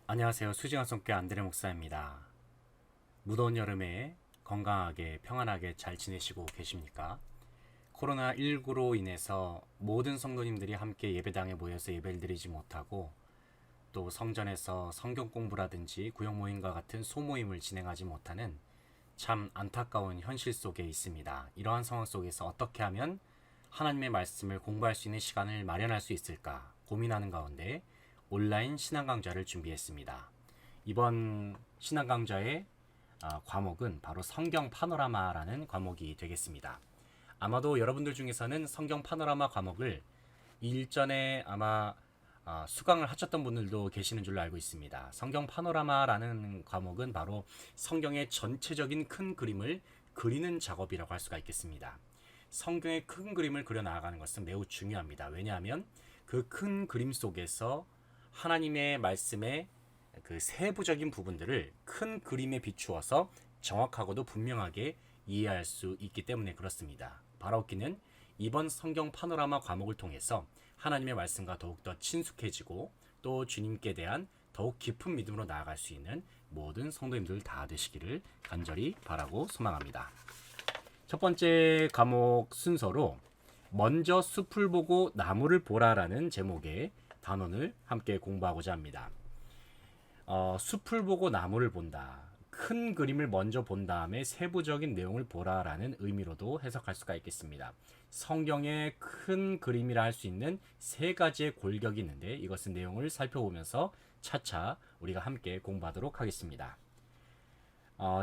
안녕하세요. 수지원 성교 안드레 목사입니다. 무더운 여름에 건강하게 평안하게 잘 지내시고 계십니까? 코로나19로 인해서 모든 성도님들이 함께 예배당에 모여서 예배를 드리지 못하고 또 성전에서 성경 공부라든지 구역 모임과 같은 소모임을 진행하지 못하는 참 안타까운 현실 속에 있습니다. 이러한 상황 속에서 어떻게 하면 하나님의 말씀을 공부할 수 있는 시간을 마련할 수 있을까 고민하는 가운데 온라인 신앙 강좌를 준비했습니다. 이번 신앙 강좌의 과목은 바로 성경 파노라마라는 과목이 되겠습니다. 아마도 여러분들 중에서는 성경 파노라마 과목을 일전에 아마 수강을 하셨던 분들도 계시는 줄로 알고 있습니다. 성경 파노라마라는 과목은 바로 성경의 전체적인 큰 그림을 그리는 작업이라고 할 수가 있겠습니다. 성경의 큰 그림을 그려 나가는 것은 매우 중요합니다. 왜냐하면 그 큰 그림 속에서 하나님의 말씀의 그 세부적인 부분들을 큰 그림에 비추어서 정확하고도 분명하게 이해할 수 있기 때문에 그렇습니다. 바라옵기는 이번 성경 파노라마 과목을 통해서 하나님의 말씀과 더욱더 친숙해지고 또 주님께 대한 더욱 깊은 믿음으로 나아갈 수 있는 모든 성도님들 다 되시기를 간절히 바라고 소망합니다. 첫 번째 과목 순서로 먼저 숲을 보고 나무를 보라라는 제목의 단원을 함께 공부하고자 합니다. 숲을 보고 나무를 본다. 큰 그림을 먼저 본 다음에 세부적인 내용을 보라라는 의미로도 해석할 수가 있겠습니다. 성경의 큰 그림이라 할 수 있는 세 가지의 골격이 있는데 이것은 내용을 살펴보면서 차차 우리가 함께 공부하도록 하겠습니다.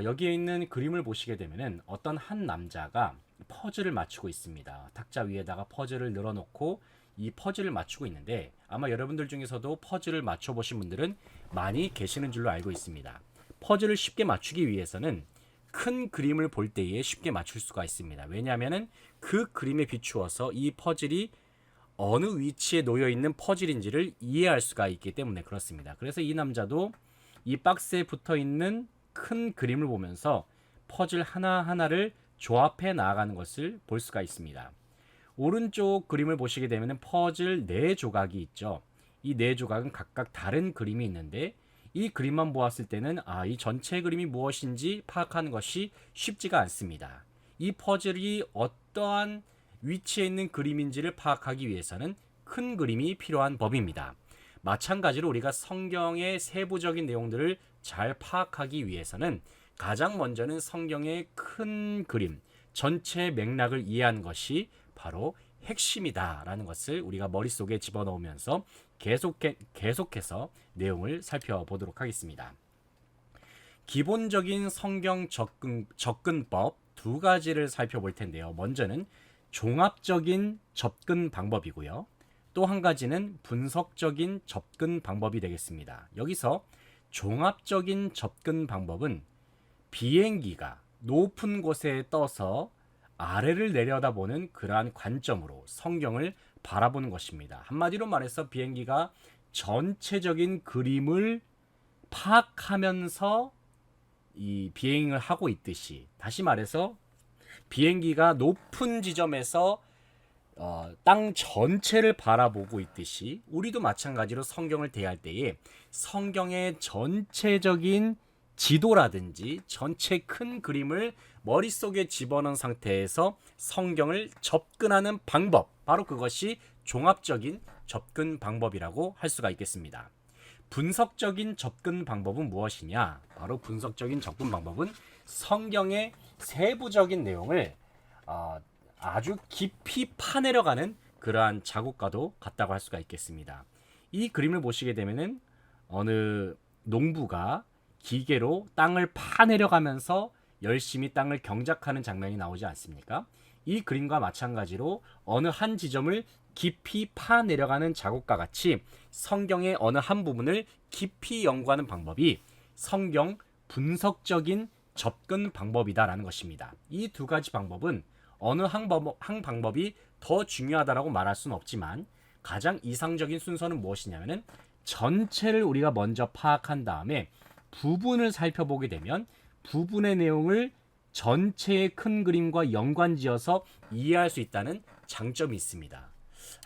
여기에 있는 그림을 보시게 되면은 어떤 한 남자가 퍼즐을 맞추고 있습니다. 탁자 위에다가 퍼즐을 늘어놓고 이 퍼즐을 맞추고 있는데 아마 여러분들 중에서도 퍼즐을 맞춰보신 분들은 많이 계시는 줄로 알고 있습니다. 퍼즐을 쉽게 맞추기 위해서는 큰 그림을 볼 때에 쉽게 맞출 수가 있습니다. 왜냐하면 그 그림에 비추어서 이 퍼즐이 어느 위치에 놓여 있는 퍼즐인지를 이해할 수가 있기 때문에 그렇습니다. 그래서 이 남자도 이 박스에 붙어 있는 큰 그림을 보면서 퍼즐 하나하나를 조합해 나아가는 것을 볼 수가 있습니다. 오른쪽 그림을 보시게 되면 퍼즐 4조각이 있죠. 이 4조각은 각각 다른 그림이 있는데 이 그림만 보았을 때는 이 전체 그림이 무엇인지 파악하는 것이 쉽지가 않습니다. 이 퍼즐이 어떠한 위치에 있는 그림인지를 파악하기 위해서는 큰 그림이 필요한 법입니다. 마찬가지로 우리가 성경의 세부적인 내용들을 잘 파악하기 위해서는 가장 먼저는 성경의 큰 그림, 전체 맥락을 이해하는 것이 바로 핵심이다라는 것을 우리가 머릿속에 집어넣으면서 계속해서 내용을 살펴보도록 하겠습니다. 기본적인 성경 접근법 두 가지를 살펴볼 텐데요. 먼저는 종합적인 접근 방법이고요. 또 한 가지는 분석적인 접근 방법이 되겠습니다. 여기서 종합적인 접근 방법은 비행기가 높은 곳에 떠서 아래를 내려다보는 그러한 관점으로 성경을 바라보는 것입니다. 한마디로 말해서 비행기가 전체적인 그림을 파악하면서 이 비행을 하고 있듯이, 다시 말해서 비행기가 높은 지점에서 땅 전체를 바라보고 있듯이 우리도 마찬가지로 성경을 대할 때에 성경의 전체적인 지도라든지 전체 큰 그림을 머릿속에 집어넣은 상태에서 성경을 접근하는 방법, 바로 그것이 종합적인 접근 방법이라고 할 수가 있겠습니다. 분석적인 접근 방법은 무엇이냐? 바로 분석적인 접근 방법은 성경의 세부적인 내용을 아주 깊이 파내려가는 그러한 작업과도 같다고 할 수가 있겠습니다. 이 그림을 보시게 되면은 어느 농부가 기계로 땅을 파내려가면서 열심히 땅을 경작하는 장면이 나오지 않습니까? 이 그림과 마찬가지로 어느 한 지점을 깊이 파내려가는 작업과 같이 성경의 어느 한 부분을 깊이 연구하는 방법이 성경 분석적인 접근 방법이다라는 것입니다. 이 두 가지 방법은 어느 한 방법이 더 중요하다라고 말할 수는 없지만 가장 이상적인 순서는 무엇이냐면은 전체를 우리가 먼저 파악한 다음에 부분을 살펴보게 되면 부분의 내용을 전체의 큰 그림과 연관지어서 이해할 수 있다는 장점이 있습니다.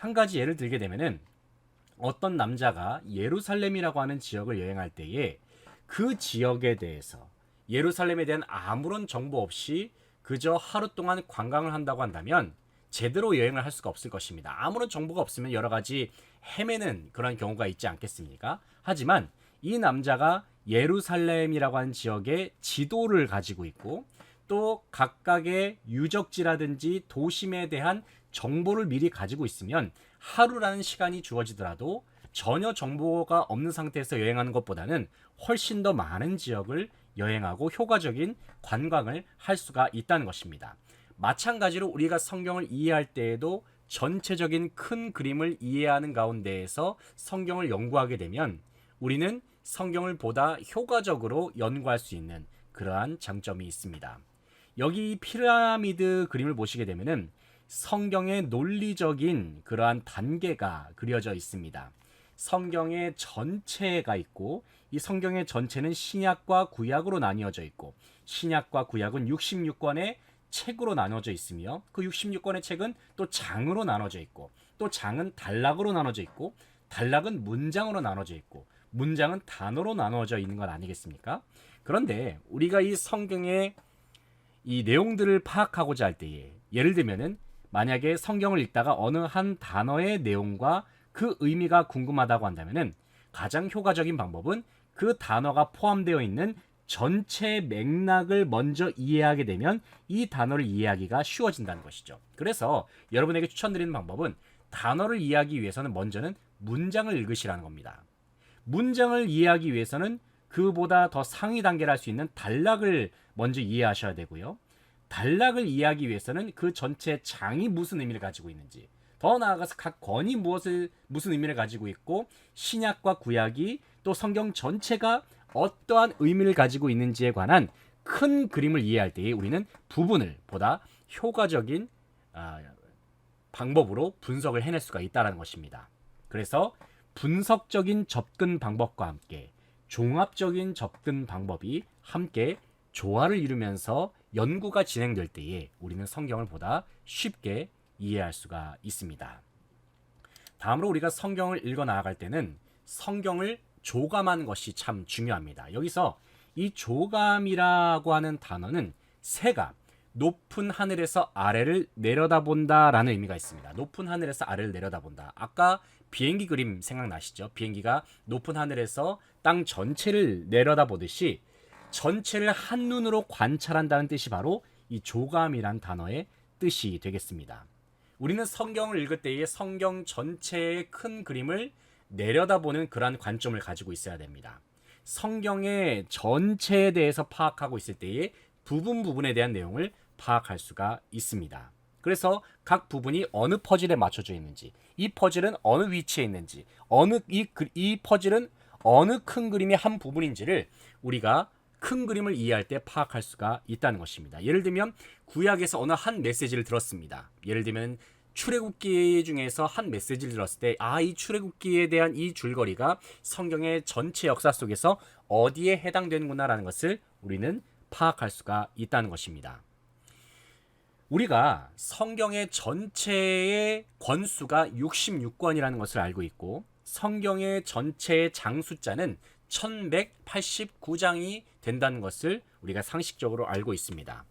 한 가지 예를 들게 되면은 어떤 남자가 예루살렘이라고 하는 지역을 여행할 때에 그 지역에 대해서 예루살렘에 대한 아무런 정보 없이 그저 하루 동안 관광을 한다고 한다면 제대로 여행을 할 수가 없을 것입니다. 아무런 정보가 없으면 여러 가지 헤매는 그런 경우가 있지 않겠습니까? 하지만 이 남자가 예루살렘이라고 하는 지역의 지도를 가지고 있고 또 각각의 유적지라든지 도심에 대한 정보를 미리 가지고 있으면 하루라는 시간이 주어지더라도 전혀 정보가 없는 상태에서 여행하는 것보다는 훨씬 더 많은 지역을 여행하고 효과적인 관광을 할 수가 있다는 것입니다. 마찬가지로 우리가 성경을 이해할 때에도 전체적인 큰 그림을 이해하는 가운데에서 성경을 연구하게 되면 우리는 성경을 보다 효과적으로 연구할 수 있는 그러한 장점이 있습니다. 여기 피라미드 그림을 보시게 되면은 성경의 논리적인 그러한 단계가 그려져 있습니다. 성경의 전체가 있고 이 성경의 전체는 신약과 구약으로 나뉘어져 있고 신약과 구약은 66권의 책으로 나눠져 있으며 그 66권의 책은 또 장으로 나눠져 있고 또 장은 단락으로 나눠져 있고 단락은 문장으로 나눠져 있고 문장은 단어로 나눠져 있는 것 아니겠습니까? 그런데 우리가 이 성경의 이 내용들을 파악하고자 할 때에 예를 들면은 만약에 성경을 읽다가 어느 한 단어의 내용과 그 의미가 궁금하다고 한다면은 가장 효과적인 방법은 그 단어가 포함되어 있는 전체 맥락을 먼저 이해하게 되면 이 단어를 이해하기가 쉬워진다는 것이죠. 그래서 여러분에게 추천드리는 방법은 단어를 이해하기 위해서는 먼저는 문장을 읽으시라는 겁니다. 문장을 이해하기 위해서는 그보다 더 상위 단계를 할 수 있는 단락을 먼저 이해하셔야 되고요. 단락을 이해하기 위해서는 그 전체 장이 무슨 의미를 가지고 있는지, 더 나아가서 각 권이 무슨 의미를 가지고 있고 신약과 구약이 또 성경 전체가 어떠한 의미를 가지고 있는지에 관한 큰 그림을 이해할 때에 우리는 부분을 보다 효과적인 방법으로 분석을 해낼 수가 있다는 것입니다. 그래서 분석적인 접근 방법과 함께 종합적인 접근 방법이 함께 조화를 이루면서 연구가 진행될 때에 우리는 성경을 보다 쉽게 이해할 수가 있습니다. 다음으로 우리가 성경을 읽어 나아갈 때는 성경을 조감하는 것이 참 중요합니다. 여기서 이 조감이라고 하는 단어는 새가 높은 하늘에서 아래를 내려다본다 라는 의미가 있습니다. 높은 하늘에서 아래를 내려다본다. 아까 비행기 그림 생각나시죠? 비행기가 높은 하늘에서 땅 전체를 내려다보듯이 전체를 한눈으로 관찰한다는 뜻이 바로 이 조감이란 단어의 뜻이 되겠습니다. 우리는 성경을 읽을 때에 성경 전체의 큰 그림을 내려다보는 그러한 관점을 가지고 있어야 됩니다. 성경의 전체에 대해서 파악하고 있을 때에 부분에 대한 내용을 파악할 수가 있습니다. 그래서 각 부분이 어느 퍼즐에 맞춰져 있는지, 이 퍼즐은 어느 위치에 있는지, 이 퍼즐은 어느 큰 그림의 한 부분인지를 우리가 큰 그림을 이해할 때 파악할 수가 있다는 것입니다. 예를 들면 구약에서 어느 한 메시지를 들었습니다. 예를 들면 출애굽기 중에서 한 메시지를 들었을 때 이 출애굽기에 대한 이 줄거리가 성경의 전체 역사 속에서 어디에 해당되는구나라는 것을 우리는 파악할 수가 있다는 것입니다. 우리가 성경의 전체의 권수가 66권이라는 것을 알고 있고 성경의 전체의 장 숫자는 1189장이 된다는 것을 우리가 상식적으로 알고 있습니다.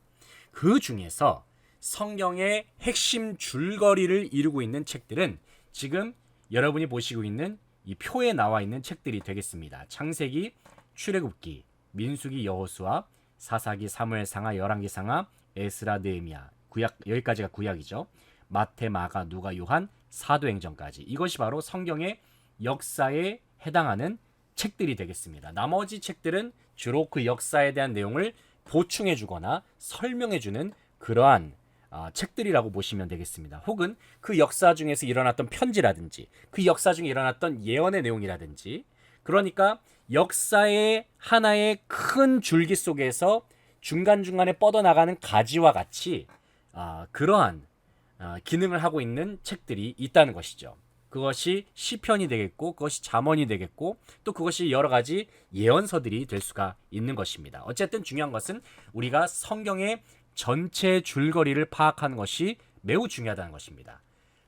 그 중에서 성경의 핵심 줄거리를 이루고 있는 책들은 지금 여러분이 보시고 있는 이 표에 나와 있는 책들이 되겠습니다. 창세기, 출애굽기, 민수기, 여호수아, 사사기, 사무엘상하, 열왕기상하, 에스라, 느헤미야, 구약, 여기까지가 구약이죠. 마태, 마가, 누가, 요한, 사도행전까지. 이것이 바로 성경의 역사에 해당하는 책들이 되겠습니다. 나머지 책들은 주로 그 역사에 대한 내용을 보충해 주거나 설명해 주는 그러한 책들이라고 보시면 되겠습니다. 혹은 그 역사 중에서 일어났던 편지라든지 그 역사 중에 일어났던 예언의 내용이라든지, 그러니까 역사의 하나의 큰 줄기 속에서 중간중간에 뻗어나가는 가지와 같이 그러한 기능을 하고 있는 책들이 있다는 것이죠. 그것이 시편이 되겠고 그것이 잠언이 되겠고 또 그것이 여러 가지 예언서들이 될 수가 있는 것입니다. 어쨌든 중요한 것은 우리가 성경의 전체 줄거리를 파악하는 것이 매우 중요하다는 것입니다.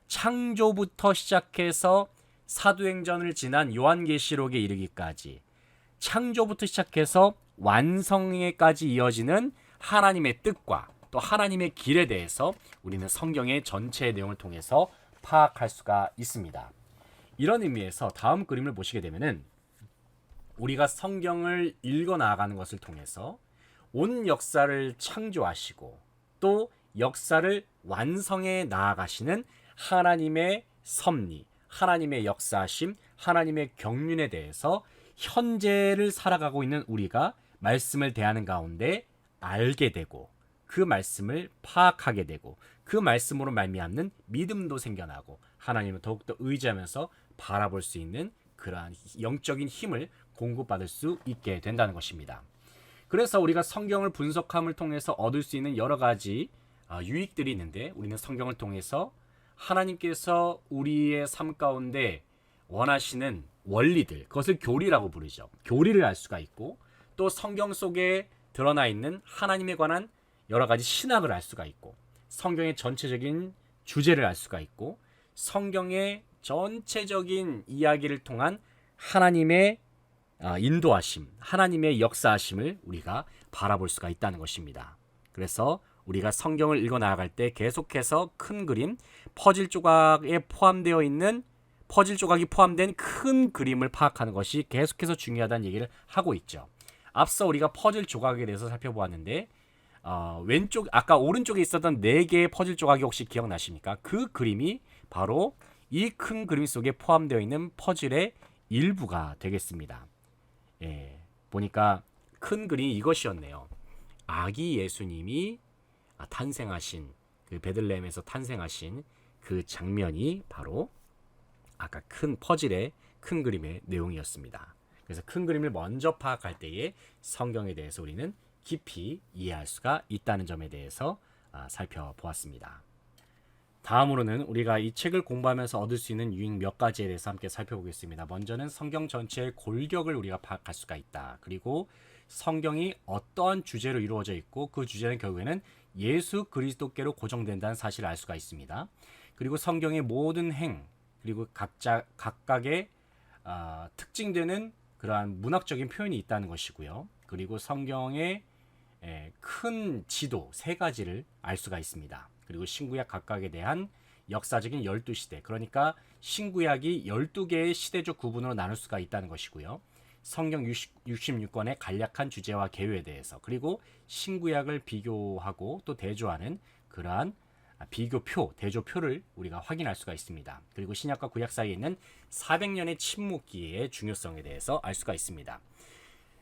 창조부터 시작해서 사도행전을 지난 요한계시록에 이르기까지 창조부터 시작해서 완성에까지 이어지는 하나님의 뜻과 또 하나님의 길에 대해서 우리는 성경의 전체 내용을 통해서 파악할 수가 있습니다. 이런 의미에서 다음 그림을 보시게 되면은 우리가 성경을 읽어 나아가는 것을 통해서 온 역사를 창조하시고 또 역사를 완성해 나아가시는 하나님의 섭리, 하나님의 역사하심, 하나님의 경륜에 대해서 현재를 살아가고 있는 우리가 말씀을 대하는 가운데 알게 되고 그 말씀을 파악하게 되고 그 말씀으로 말미암는 믿음도 생겨나고 하나님을 더욱더 의지하면서 바라볼 수 있는 그러한 영적인 힘을 공급받을 수 있게 된다는 것입니다. 그래서 우리가 성경을 분석함을 통해서 얻을 수 있는 여러 가지 유익들이 있는데 우리는 성경을 통해서 하나님께서 우리의 삶 가운데 원하시는 원리들, 그것을 교리라고 부르죠. 교리를 알 수가 있고 또 성경 속에 드러나 있는 하나님에 관한 여러 가지 신학을 알 수가 있고 성경의 전체적인 주제를 알 수가 있고 성경의 전체적인 이야기를 통한 하나님의 인도하심, 하나님의 역사하심을 우리가 바라볼 수가 있다는 것입니다. 그래서 우리가 성경을 읽어 나아갈 때 계속해서 큰 그림, 퍼즐 조각이 포함된 큰 그림을 파악하는 것이 계속해서 중요하다는 얘기를 하고 있죠. 앞서 우리가 퍼즐 조각에 대해서 살펴보았는데 아까 오른쪽에 있었던 4개의 퍼즐 조각이 혹시 기억나십니까? 그 그림이 바로 이 큰 그림 속에 포함되어 있는 퍼즐의 일부가 되겠습니다. 보니까 큰 그림이 이것이었네요. 아기 예수님이 탄생하신 그 베들레헴에서 탄생하신 그 장면이 바로 아까 큰 퍼즐의 큰 그림의 내용이었습니다. 그래서 큰 그림을 먼저 파악할 때에 성경에 대해서 우리는 깊이 이해할 수가 있다는 점에 대해서 살펴보았습니다. 다음으로는 우리가 이 책을 공부하면서 얻을 수 있는 유익 몇 가지에 대해서 함께 살펴보겠습니다. 먼저는 성경 전체의 골격을 우리가 파악할 수가 있다. 그리고 성경이 어떠한 주제로 이루어져 있고 그 주제는 결국에는 예수 그리스도께로 고정된다는 사실을 알 수가 있습니다. 그리고 성경의 모든 행 그리고 각각의 특징되는 그러한 문학적인 표현이 있다는 것이고요. 그리고 성경의 큰 지도 3가지를 알 수가 있습니다. 그리고 신구약 각각에 대한 역사적인 12시대, 그러니까 신구약이 12개의 시대적 구분으로 나눌 수가 있다는 것이고요. 성경 66권의 간략한 주제와 계율에 대해서, 그리고 신구약을 비교하고 또 대조하는 그러한 비교표, 대조표를 우리가 확인할 수가 있습니다. 그리고 신약과 구약 사이에 있는 400년의 침묵기의 중요성에 대해서 알 수가 있습니다.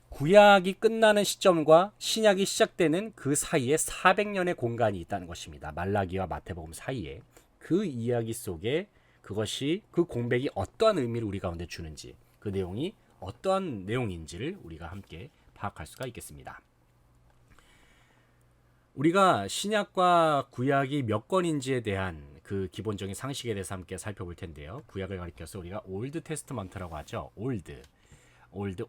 구약이 끝나는 시점과 신약이 시작되는 그 사이에 400년의 공간이 있다는 것입니다. 말라기와 마태복음 사이에 그 이야기 속에 그것이 그 공백이 어떠한 의미를 우리 가운데 주는지, 그 내용이 어떠한 내용인지를 우리가 함께 파악할 수가 있겠습니다. 우리가 신약과 구약이 몇 권인지에 대한 그 기본적인 상식에 대해서 함께 살펴볼 텐데요. 구약을 가리켜서 우리가 올드 테스트먼트라고 하죠. 올드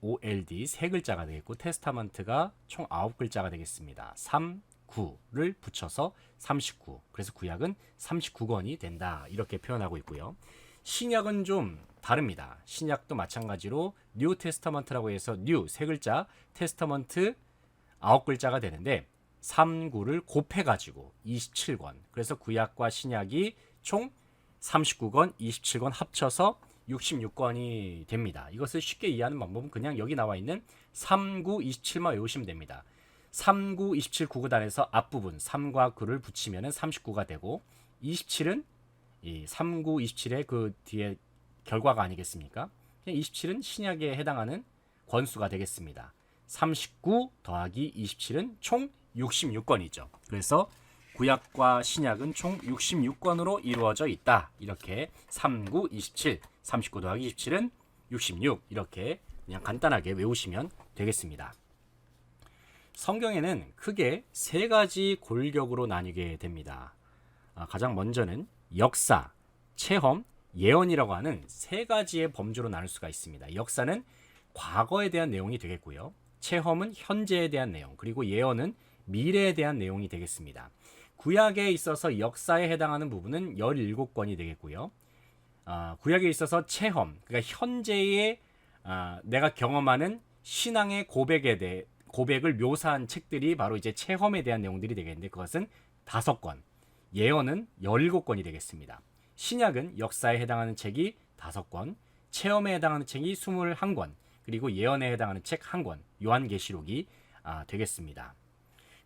OLD 3글자가 되겠고 테스타먼트가 총 9글자가 되겠습니다. 3, 9를 붙여서 39. 그래서 구약은 39권이 된다. 이렇게 표현하고 있고요. 신약은 좀 다릅니다. 신약도 마찬가지로 뉴 테스타먼트라고 해서 뉴 3글자, 테스타먼트 9글자가 되는데 3, 9를 곱해가지고 27권. 그래서 구약과 신약이 총 39권, 27권 합쳐서 66권이 됩니다. 이것을 쉽게 이해하는 방법은 그냥 여기 나와 있는 3, 9, 27만 외우시면 됩니다. 3, 9, 27 구구단에서 앞부분 3과 9를 붙이면 39가 되고 27은 이 3, 9, 27의 그 뒤에 결과가 아니겠습니까? 27은 신약에 해당하는 권수가 되겠습니다. 39 더하기 27은 총 66권이죠. 그래서 구약과 신약은 총 66권으로 이루어져 있다. 이렇게 3, 9, 27, 39 더하기 27은 66 이렇게 그냥 간단하게 외우시면 되겠습니다. 성경에는 크게 3가지 골격으로 나뉘게 됩니다. 가장 먼저는 역사, 체험, 예언이라고 하는 3가지의 범주로 나눌 수가 있습니다. 역사는 과거에 대한 내용이 되겠고요. 체험은 현재에 대한 내용, 그리고 예언은 미래에 대한 내용이 되겠습니다. 구약에 있어서 역사에 해당하는 부분은 17권이 되겠고요. 구약에 있어서 체험, 그러니까 현재의 내가 경험하는 신앙의 고백을 묘사한 책들이 바로 이제 체험에 대한 내용들이 되겠는데 그것은 5권, 예언은 17권이 되겠습니다. 신약은 역사에 해당하는 책이 5권, 체험에 해당하는 책이 21권, 그리고 예언에 해당하는 책 1권, 요한계시록이 되겠습니다.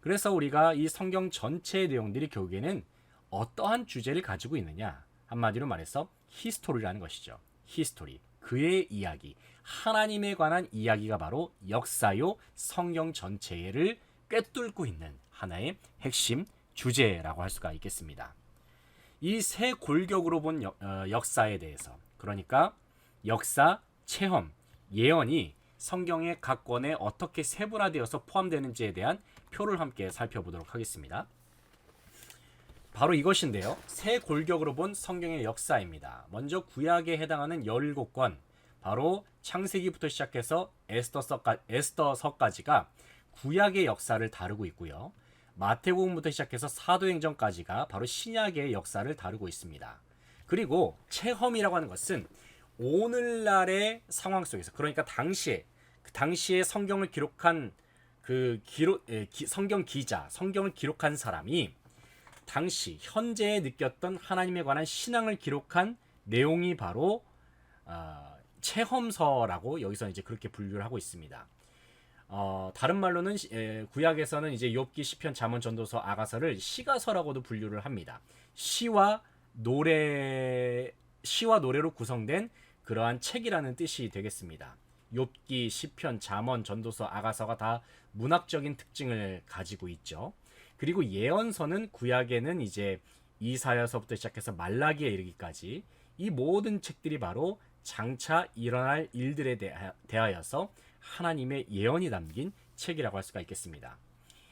그래서 우리가 이 성경 전체의 내용들이 결국에는 어떠한 주제를 가지고 있느냐, 한마디로 말해서 히스토리라는 것이죠. 히스토리, 그의 이야기, 하나님에 관한 이야기가 바로 역사요 성경 전체를 꿰뚫고 있는 하나의 핵심 주제라고 할 수가 있겠습니다. 이 세 골격으로 본 역사에 대해서, 그러니까 역사, 체험, 예언이 성경의 각 권에 어떻게 세분화되어서 포함되는지에 대한 표를 함께 살펴보도록 하겠습니다. 바로 이것인데요. 세 골격으로 본 성경의 역사입니다. 먼저 구약에 해당하는 17권, 바로 창세기부터 시작해서 에스더서까지가 구약의 역사를 다루고 있고요. 마태복음부터 시작해서 사도행전까지가 바로 신약의 역사를 다루고 있습니다. 그리고 체험이라고 하는 것은 오늘날의 상황 속에서, 그러니까 당시에 성경을 기록한 성경 기자, 성경을 기록한 사람이 당시 현재에 느꼈던 하나님에 관한 신앙을 기록한 내용이 바로 체험서라고 여기서 이제 그렇게 분류를 하고 있습니다. 다른 말로는 구약에서는 이제 욥기, 시편, 잠언, 전도서, 아가서를 시가서라고도 분류를 합니다. 시와 노래로 구성된 그러한 책이라는 뜻이 되겠습니다. 욥기, 시편, 잠언, 전도서, 아가서가 다 문학적인 특징을 가지고 있죠. 그리고 예언서는 구약에는 이제 이사야서부터 시작해서 말라기에 이르기까지 이 모든 책들이 바로 장차 일어날 일들에 대하여서 하나님의 예언이 담긴 책이라고 할 수가 있겠습니다.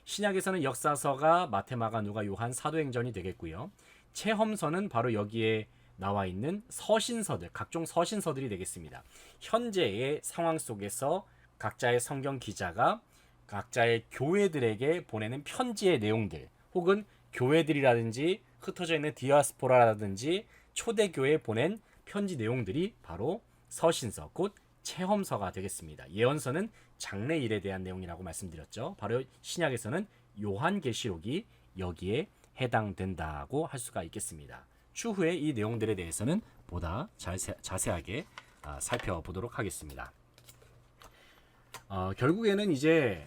신약에서는 역사서가 마태, 마가, 누가, 요한, 사도행전이 되겠고요. 체험서는 바로 여기에 나와 있는 서신서들, 각종 서신서들이 되겠습니다. 현재의 상황 속에서 각자의 성경 기자가 각자의 교회들에게 보내는 편지의 내용들, 혹은 교회들이라든지 흩어져 있는 디아스포라라든지 초대교회에 보낸 편지 내용들이 바로 서신서, 곧 체험서가 되겠습니다. 예언서는 장래일에 대한 내용이라고 말씀드렸죠. 바로 신약에서는 요한계시록이 여기에 해당된다고 할 수가 있겠습니다. 추후에 이 내용들에 대해서는 보다 자세하게 살펴보도록 하겠습니다. 결국에는 이제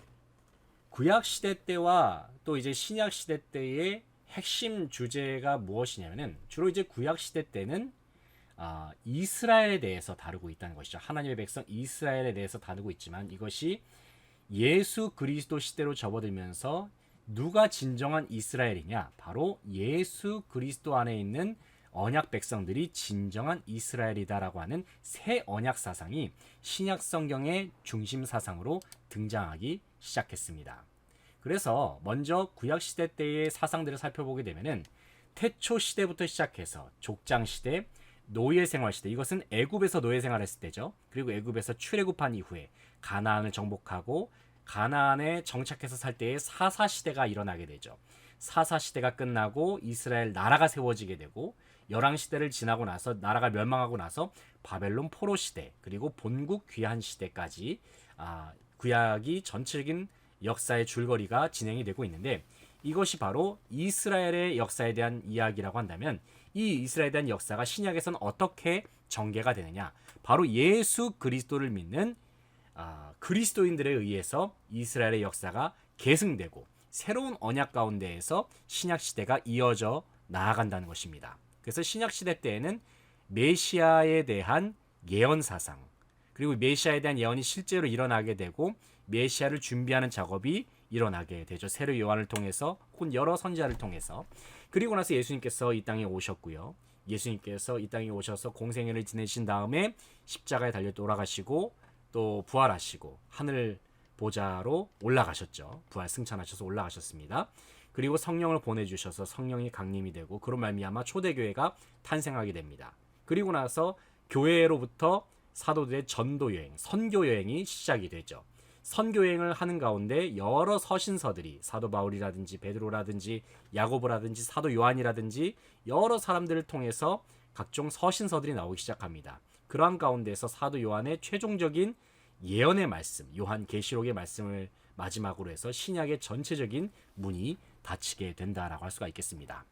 구약 시대 때와 또 이제 신약 시대 때의 핵심 주제가 무엇이냐면은, 주로 이제 구약 시대 때는 이스라엘에 대해서 다루고 있다는 것이죠. 하나님의 백성 이스라엘에 대해서 다루고 있지만, 이것이 예수 그리스도 시대로 접어들면서 누가 진정한 이스라엘이냐, 바로 예수 그리스도 안에 있는 언약 백성들이 진정한 이스라엘이다라고 하는 새 언약 사상이 신약 성경의 중심 사상으로 등장하기 시작했습니다. 그래서 먼저 구약 시대 때의 사상들을 살펴보게 되면은 태초 시대부터 시작해서 족장 시대, 노예 생활 시대, 이것은 애굽에서 노예 생활했을 때죠. 그리고 애굽에서 출애굽한 이후에 가나안을 정복하고 가나안에 정착해서 살 때의 사사 시대가 일어나게 되죠. 사사 시대가 끝나고 이스라엘 나라가 세워지게 되고, 열왕 시대를 지나고 나서 나라가 멸망하고 나서 바벨론 포로 시대, 그리고 본국 귀환 시대까지 구약이 전체적인 역사의 줄거리가 진행이 되고 있는데, 이것이 바로 이스라엘의 역사에 대한 이야기라고 한다면, 이 이스라엘에 대한 역사가 신약에서는 어떻게 전개가 되느냐, 바로 예수 그리스도를 믿는 그리스도인들에 의해서 이스라엘의 역사가 계승되고 새로운 언약 가운데에서 신약 시대가 이어져 나아간다는 것입니다. 그래서 신약 시대 때에는 메시아에 대한 예언 사상, 그리고 메시아에 대한 예언이 실제로 일어나게 되고 메시아를 준비하는 작업이 일어나게 되죠. 세례 요한을 통해서, 혹은 여러 선지자를 통해서. 그리고 나서 예수님께서 이 땅에 오셨고요. 예수님께서 이 땅에 오셔서 공생애를 지내신 다음에 십자가에 달려 돌아가시고 또 부활하시고 하늘 보좌로 올라가셨죠. 부활 승천하셔서 올라가셨습니다. 그리고 성령을 보내주셔서 성령이 강림이 되고, 그로 말미암아 초대교회가 탄생하게 됩니다. 그리고 나서 교회로부터 사도들의 전도 여행, 선교 여행이 시작이 되죠. 선교 여행을 하는 가운데 여러 서신서들이, 사도 바울이라든지 베드로라든지 야고보라든지 사도 요한이라든지 여러 사람들을 통해서 각종 서신서들이 나오기 시작합니다. 그러한 가운데서 사도 요한의 최종적인 예언의 말씀, 요한계시록의 말씀을 마지막으로 해서 신약의 전체적인 문이 닫히게 된다라고 할 수가 있겠습니다.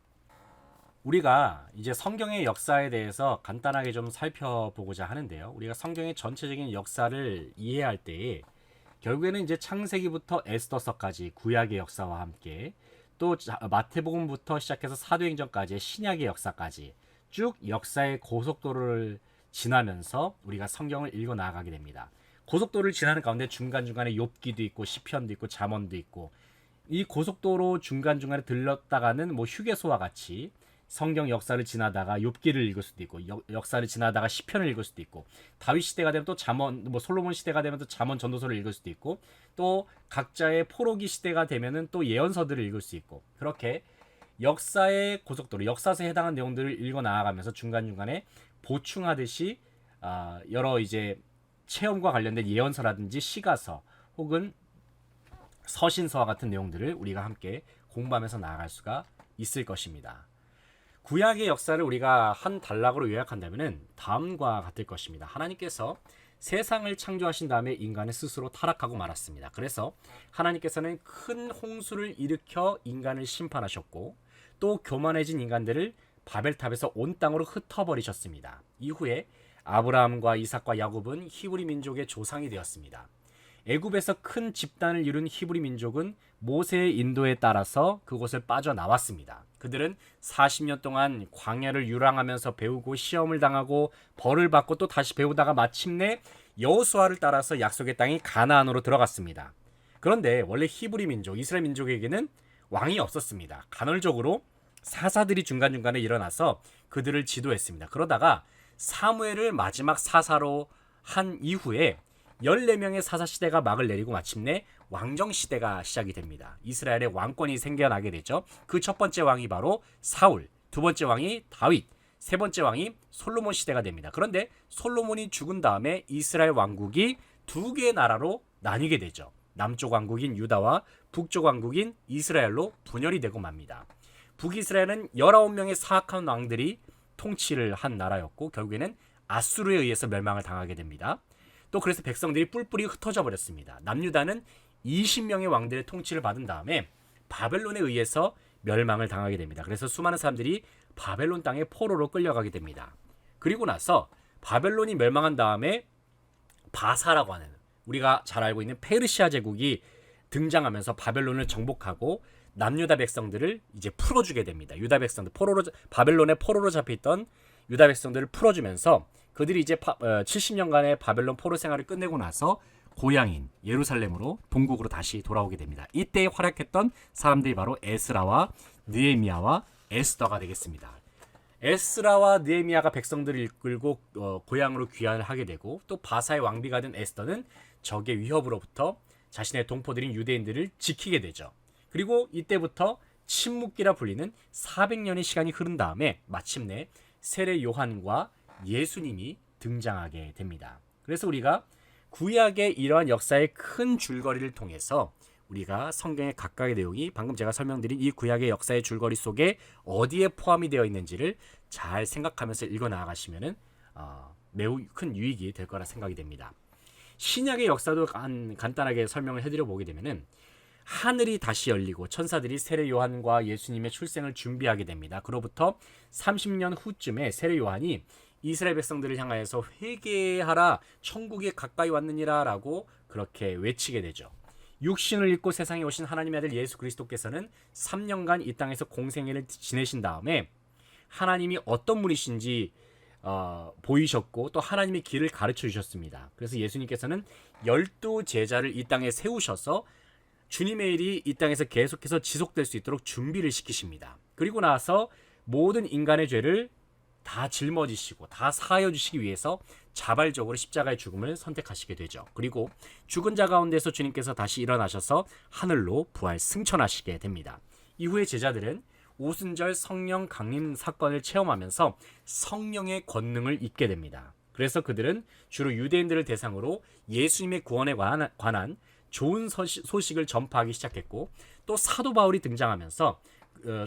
우리가 이제 성경의 역사에 대해서 간단하게 좀 살펴보고자 하는데요. 우리가 성경의 전체적인 역사를 이해할 때에 결국에는 이제 창세기부터 에스더서까지 구약의 역사와 함께 또 마태복음부터 시작해서 사도행전까지의 신약의 역사까지 쭉 역사의 고속도로를 지나면서 우리가 성경을 읽어 나가게 됩니다. 고속도로를 지나는 가운데 중간중간에 욥기도 있고 시편도 있고 잠언도 있고 이 고속도로 중간중간에 들렀다가는 뭐 휴게소와 같이 성경 역사를 지나다가 욥기를 읽을 수도 있고 역사를 지나다가 시편을 읽을 수도 있고 다윗 시대가 되면 또 잠언 뭐 솔로몬 시대가 되면 또 잠언 전도서를 읽을 수도 있고 또 각자의 포로기 시대가 되면은 또 예언서들을 읽을 수 있고 그렇게 역사의 고속도로 역사서에 해당한 내용들을 읽어 나아가면서 중간중간에 보충하듯이 여러 이제 체험과 관련된 예언서라든지 시가서 혹은 서신서와 같은 내용들을 우리가 함께 공부하면서 나아갈 수가 있을 것입니다. 구약의 역사를 우리가 한 단락으로 요약한다면 다음과 같을 것입니다. 하나님께서 세상을 창조하신 다음에 인간은 스스로 타락하고 말았습니다. 그래서 하나님께서는 큰 홍수를 일으켜 인간을 심판하셨고 또 교만해진 인간들을 바벨탑에서 온 땅으로 흩어버리셨습니다. 이후에 아브라함과 이삭과 야곱은 히브리 민족의 조상이 되었습니다. 애굽에서 큰 집단을 이룬 히브리 민족은 모세의 인도에 따라서 그곳을 빠져나왔습니다. 그들은 40년 동안 광야를 유랑하면서 배우고 시험을 당하고 벌을 받고 또 다시 배우다가 마침내 여호수아를 따라서 약속의 땅인 가나안으로 들어갔습니다. 그런데 원래 히브리 민족, 이스라엘 민족에게는 왕이 없었습니다. 간헐적으로 사사들이 중간중간에 일어나서 그들을 지도했습니다. 그러다가 사무엘을 마지막 사사로 한 이후에 14명의 사사 시대가 막을 내리고 마침내 왕정 시대가 시작이 됩니다. 이스라엘의 왕권이 생겨나게 되죠. 그 첫 번째 왕이 바로 사울, 두 번째 왕이 다윗, 세 번째 왕이 솔로몬 시대가 됩니다. 그런데 솔로몬이 죽은 다음에 이스라엘 왕국이 두 개의 나라로 나뉘게 되죠. 남쪽 왕국인 유다와 북쪽 왕국인 이스라엘로 분열이 되고 맙니다. 북이스라엘은 19명의 사악한 왕들이 통치를 한 나라였고 결국에는 아수르에 의해서 멸망을 당하게 됩니다. 또 그래서 백성들이 뿔뿔이 흩어져 버렸습니다. 남유다는 20명의 왕들의 통치를 받은 다음에 바벨론에 의해서 멸망을 당하게 됩니다. 그래서 수많은 사람들이 바벨론 땅에 포로로 끌려가게 됩니다. 그리고 나서 바벨론이 멸망한 다음에 바사라고 하는 우리가 잘 알고 있는 페르시아 제국이 등장하면서 바벨론을 정복하고 남유다 백성들을 이제 풀어주게 됩니다. 유다 백성들 바벨론의 포로로 잡혀있던 유다 백성들을 풀어주면서 그들이 이제 70년간의 바벨론 포로 생활을 끝내고 나서 고향인 예루살렘으로 동국으로 다시 돌아오게 됩니다. 이때 활약했던 사람들이 바로 에스라와 느헤미야와 에스더가 되겠습니다. 에스라와 느헤미야가 백성들을 이끌고 고향으로 귀환을 하게 되고 또 바사의 왕비가 된 에스더는 적의 위협으로부터 자신의 동포들인 유대인들을 지키게 되죠. 그리고 이때부터 침묵기라 불리는 400년의 시간이 흐른 다음에 마침내 세례 요한과 예수님이 등장하게 됩니다. 그래서 우리가 구약의 이러한 역사의 큰 줄거리를 통해서 우리가 성경의 각각의 내용이 방금 제가 설명드린 이 구약의 역사의 줄거리 속에 어디에 포함이 되어 있는지를 잘 생각하면서 읽어나가시면 매우 큰 유익이 될 거라 생각이 됩니다. 신약의 역사도 간단하게 설명을 해드려 보게 되면은 하늘이 다시 열리고 천사들이 세례 요한과 예수님의 출생을 준비하게 됩니다. 그로부터 30년 후쯤에 세례 요한이 이스라엘 백성들을 향하여서 회개하라 천국에 가까이 왔느니라 라고 그렇게 외치게 되죠. 육신을 입고 세상에 오신 하나님의 아들 예수 그리스도께서는 3년간 이 땅에서 공생애를 지내신 다음에 하나님이 어떤 분이신지 보이셨고 또 하나님의 길을 가르쳐 주셨습니다. 그래서 예수님께서는 12제자를 이 땅에 세우셔서 주님의 일이 이 땅에서 계속해서 지속될 수 있도록 준비를 시키십니다. 그리고 나서 모든 인간의 죄를 다 짊어지시고 다 사하여 주시기 위해서 자발적으로 십자가의 죽음을 선택하시게 되죠. 그리고 죽은 자 가운데서 주님께서 다시 일어나셔서 하늘로 부활 승천하시게 됩니다. 이후에 제자들은 오순절 성령 강림 사건을 체험하면서 성령의 권능을 잊게 됩니다. 그래서 그들은 주로 유대인들을 대상으로 예수님의 구원에 관한 좋은 소식을 전파하기 시작했고 또 사도 바울이 등장하면서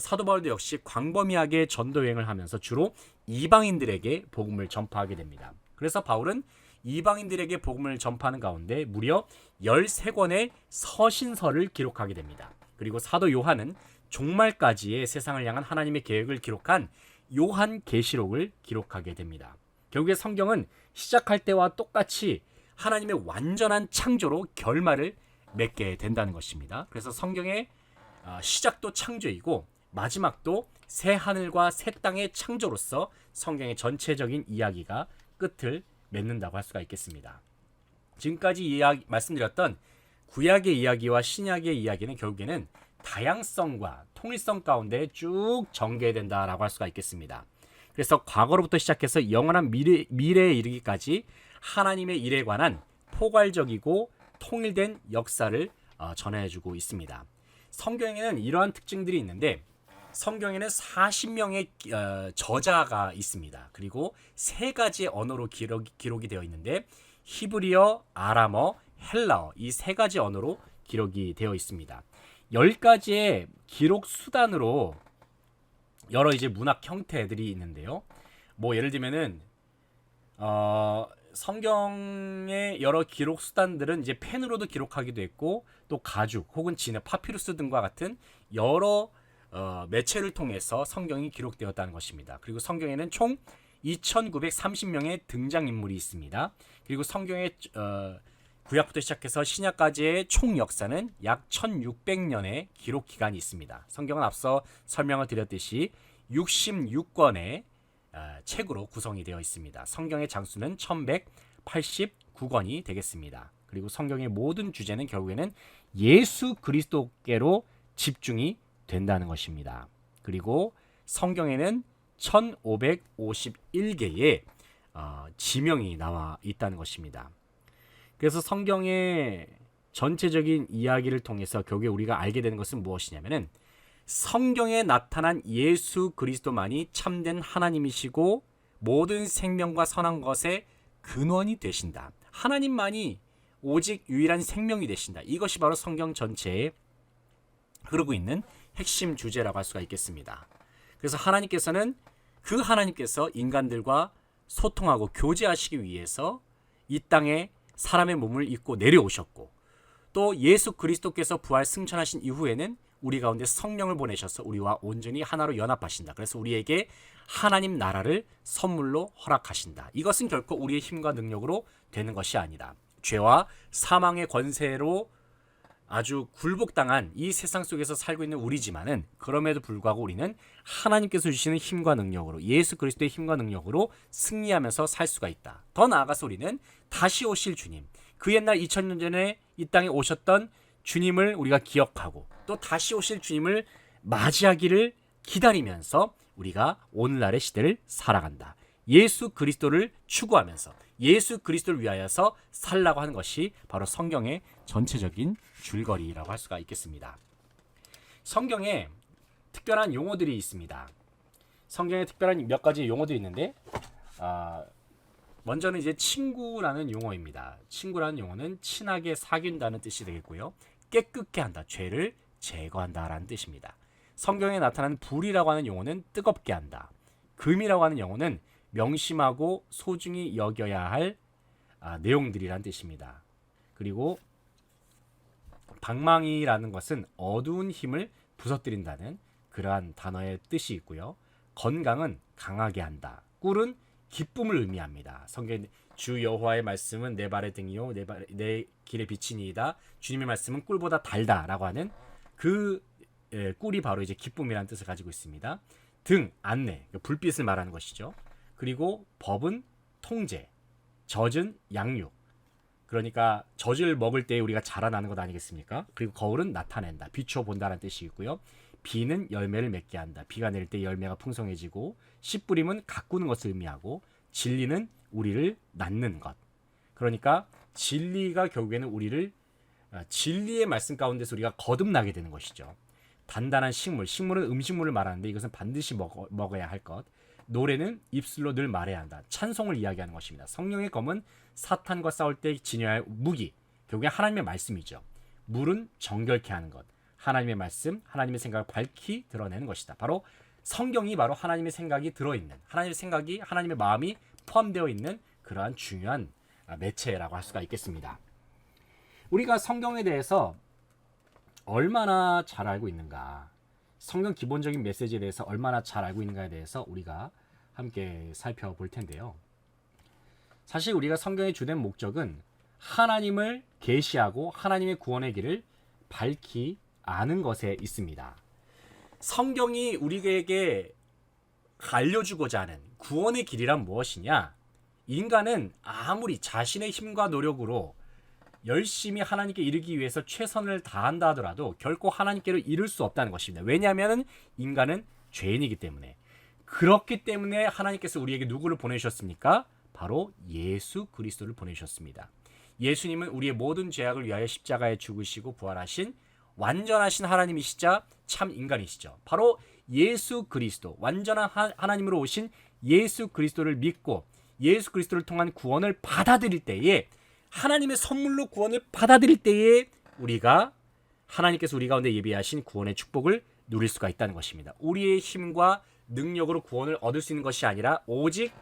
사도 바울도 역시 광범위하게 전도 여행을 하면서 주로 이방인들에게 복음을 전파하게 됩니다. 그래서 바울은 이방인들에게 복음을 전파하는 가운데 무려 13권의 서신서를 기록하게 됩니다. 그리고 사도 요한은 종말까지의 세상을 향한 하나님의 계획을 기록한 요한계시록을 기록하게 됩니다. 결국에 성경은 시작할 때와 똑같이 하나님의 완전한 창조로 결말을 맺게 된다는 것입니다. 그래서 성경의 시작도 창조이고 마지막도 새 하늘과 새 땅의 창조로서 성경의 전체적인 이야기가 끝을 맺는다고 할 수가 있겠습니다. 지금까지 말씀드렸던 구약의 이야기와 신약의 이야기는 결국에는 다양성과 통일성 가운데 쭉 전개된다라고 할 수가 있겠습니다. 그래서 과거로부터 시작해서 영원한 미래에 이르기까지 하나님의 일에 관한 포괄적이고 통일된 역사를 전해주고 있습니다. 성경에는 이러한 특징들이 있는데 성경에는 40명의 저자가 있습니다. 그리고 3가지의 언어로 기록이 되어 있는데 히브리어, 아람어, 헬라어 이 3가지 언어로 기록이 되어 있습니다. 10가지의 기록 수단으로 여러 이제 문학 형태들이 있는데요. 뭐 예를 들면은 성경의 여러 기록 수단들은 이제 펜으로도 기록하기도 했고 또 가죽 혹은 진흙, 파피루스 등과 같은 여러 매체를 통해서 성경이 기록되었다는 것입니다. 그리고 성경에는 총 2930명의 등장인물이 있습니다. 그리고 성경의 구약부터 시작해서 신약까지의 총 역사는 약 1600년의 기록 기간이 있습니다. 성경은 앞서 설명을 드렸듯이 66권의 책으로 구성이 되어 있습니다. 성경의 장수는 1189권이 되겠습니다. 그리고 성경의 모든 주제는 결국에는 예수 그리스도께로 집중이 된다는 것입니다. 그리고 성경에는 1551개의 지명이 나와 있다는 것입니다. 그래서 성경의 전체적인 이야기를 통해서 결국에 우리가 알게 되는 것은 무엇이냐면은 성경에 나타난 예수 그리스도만이 참된 하나님이시고 모든 생명과 선한 것의 근원이 되신다. 하나님만이 오직 유일한 생명이 되신다. 이것이 바로 성경 전체에 흐르고 있는 핵심 주제라고 할 수가 있겠습니다. 그래서 하나님께서 인간들과 소통하고 교제하시기 위해서 이 땅에 사람의 몸을 입고 내려오셨고 또 예수 그리스도께서 부활 승천하신 이후에는 우리 가운데 성령을 보내셔서 우리와 온전히 하나로 연합하신다. 그래서 우리에게 하나님 나라를 선물로 허락하신다. 이것은 결코 우리의 힘과 능력으로 되는 것이 아니다. 죄와 사망의 권세로 아주 굴복당한 이 세상 속에서 살고 있는 우리지만은 그럼에도 불구하고 우리는 하나님께서 주시는 힘과 능력으로 예수 그리스도의 힘과 능력으로 승리하면서 살 수가 있다. 더 나아가서 우리는 다시 오실 주님, 그 옛날 2000년 전에 이 땅에 오셨던 주님을 우리가 기억하고 또 다시 오실 주님을 맞이하기를 기다리면서 우리가 오늘날의 시대를 살아간다. 예수 그리스도를 추구하면서 예수 그리스도를 위하여서 살라고 하는 것이 바로 성경의 전체적인 줄거리라고 할 수가 있겠습니다. 성경에 특별한 용어들이 있습니다. 성경에 특별한 몇 가지 용어들이 있는데 먼저는 이제 친구라는 용어입니다. 친구라는 용어는 친하게 사귄다는 뜻이 되겠고요. 깨끗게 한다, 죄를 제거한다라는 뜻입니다. 성경에 나타나는 불이라고 하는 용어는 뜨겁게 한다. 금이라고 하는 용어는 명심하고 소중히 여겨야 할 내용들이란 뜻입니다. 그리고 방망이라는 것은 어두운 힘을 부서뜨린다는 그러한 단어의 뜻이 있고요. 건강은 강하게 한다. 꿀은 기쁨을 의미합니다. 성경 주 여호와의 말씀은 내 발의 등이요 내 길의 빛이니이다. 주님의 말씀은 꿀보다 달다라고 하는 그 꿀이 바로 이제 기쁨이라는 뜻을 가지고 있습니다. 등, 안내, 불빛을 말하는 것이죠. 그리고 법은 통제, 젖은 양육. 그러니까 젖을 먹을 때 우리가 자라나는 것 아니겠습니까? 그리고 거울은 나타낸다, 비추어 본다는 뜻이 있고요. 비는 열매를 맺게 한다. 비가 내릴 때 열매가 풍성해지고, 씨 뿌림은 가꾸는 것을 의미하고, 진리는 우리를 낳는 것. 그러니까 진리가 결국에는 우리를 진리의 말씀 가운데서 우리가 거듭나게 되는 것이죠. 단단한 식물은 음식물을 말하는데 이것은 반드시 먹어야 할 것. 노래는 입술로 늘 말해야 한다. 찬송을 이야기하는 것입니다. 성령의 검은 사탄과 싸울 때 지녀야 할 무기, 결국에 하나님의 말씀이죠. 물은 정결케 하는 것. 하나님의 말씀, 하나님의 생각을 밝히 드러내는 것이다. 바로 성경이 바로 하나님의 생각이 들어있는, 하나님의 생각이, 하나님의 마음이 포함되어 있는 그러한 중요한 매체라고 할 수가 있겠습니다. 우리가 성경에 대해서 얼마나 잘 알고 있는가, 성경 기본적인 메시지에 대해서 얼마나 잘 알고 있는가에 대해서 우리가 함께 살펴볼 텐데요. 사실 우리가 성경의 주된 목적은 하나님을 계시하고 하나님의 구원의 길을 밝히 아는 것에 있습니다. 성경이 우리에게 알려주고자 하는 구원의 길이란 무엇이냐? 인간은 아무리 자신의 힘과 노력으로 열심히 하나님께 이르기 위해서 최선을 다한다 하더라도 결코 하나님께로 이를 수 없다는 것입니다. 왜냐하면 인간은 죄인이기 때문에. 그렇기 때문에 하나님께서 우리에게 누구를 보내주셨습니까? 바로 예수 그리스도를 보내주셨습니다. 예수님은 우리의 모든 죄악을 위하여 십자가에 죽으시고 부활하신 완전하신 하나님이시자 참 인간이시죠. 바로 예수 그리스도, 완전한 하나님으로 오신 예수 그리스도를 믿고 예수 그리스도를 통한 구원을 받아들일 때에, 하나님의 선물로 구원을 받아들일 때에 우리가 하나님께서 우리 가운데 예비하신 구원의 축복을 누릴 수가 있다는 것입니다. 우리의 힘과 능력으로 구원을 얻을 수 있는 것이 아니라 오직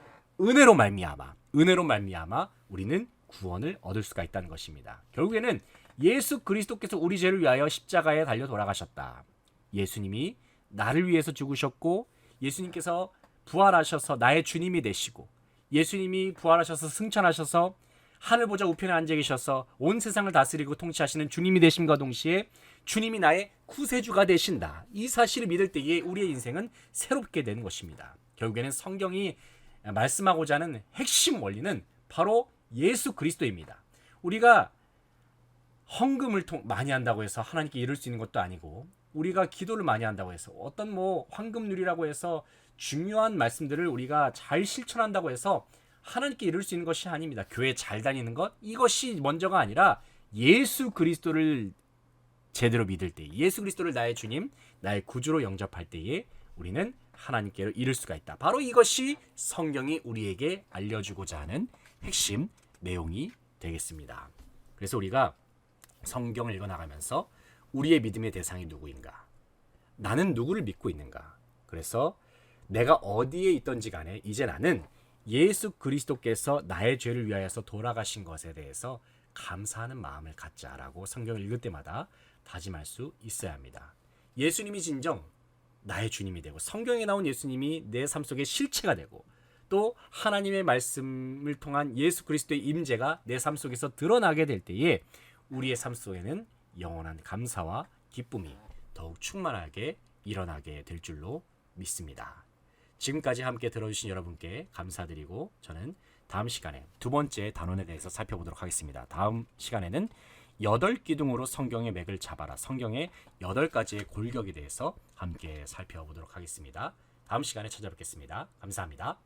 은혜로 말미암아 우리는 구원을 얻을 수가 있다는 것입니다. 결국에는 예수 그리스도께서 우리 죄를 위하여 십자가에 달려 돌아가셨다. 예수님이 나를 위해서 죽으셨고, 예수님께서 부활하셔서 나의 주님이 되시고, 예수님이 부활하셔서 승천하셔서 하늘 보좌 우편에 앉아 계셔서 온 세상을 다스리고 통치하시는 주님이 되심과 동시에 주님이 나의 구세주가 되신다. 이 사실을 믿을 때에 우리의 인생은 새롭게 되는 것입니다. 결국에는 성경이 말씀하고자 하는 핵심 원리는 바로 예수 그리스도입니다. 우리가 헌금을 많이 한다고 해서 하나님께 이룰 수 있는 것도 아니고, 우리가 기도를 많이 한다고 해서 어떤 황금률이라고 해서 중요한 말씀들을 우리가 잘 실천한다고 해서 하나님께 이룰 수 있는 것이 아닙니다. 교회 잘 다니는 것, 이것이 먼저가 아니라 예수 그리스도를 제대로 믿을 때, 예수 그리스도를 나의 주님, 나의 구주로 영접할 때에 우리는 하나님께로 이룰 수가 있다. 바로 이것이 성경이 우리에게 알려주고자 하는 핵심 내용이 되겠습니다. 그래서 우리가 성경을 읽어나가면서 우리의 믿음의 대상이 누구인가? 나는 누구를 믿고 있는가? 그래서 내가 어디에 있던지 간에 이제 나는 예수 그리스도께서 나의 죄를 위하여서 돌아가신 것에 대해서 감사하는 마음을 갖자라고 성경을 읽을 때마다 다짐할 수 있어야 합니다. 예수님이 진정 나의 주님이 되고, 성경에 나온 예수님이 내 삶 속에 실체가 되고, 또 하나님의 말씀을 통한 예수 그리스도의 임재가 내 삶 속에서 드러나게 될 때에 우리의 삶 속에는 영원한 감사와 기쁨이 더욱 충만하게 일어나게 될 줄로 믿습니다. 지금까지 함께 들어주신 여러분께 감사드리고, 저는 다음 시간에 두 번째 단원에 대해서 살펴보도록 하겠습니다. 다음 시간에는 8기둥으로 성경의 맥을 잡아라, 성경의 8가지의 골격에 대해서 함께 살펴보도록 하겠습니다. 다음 시간에 찾아뵙겠습니다. 감사합니다.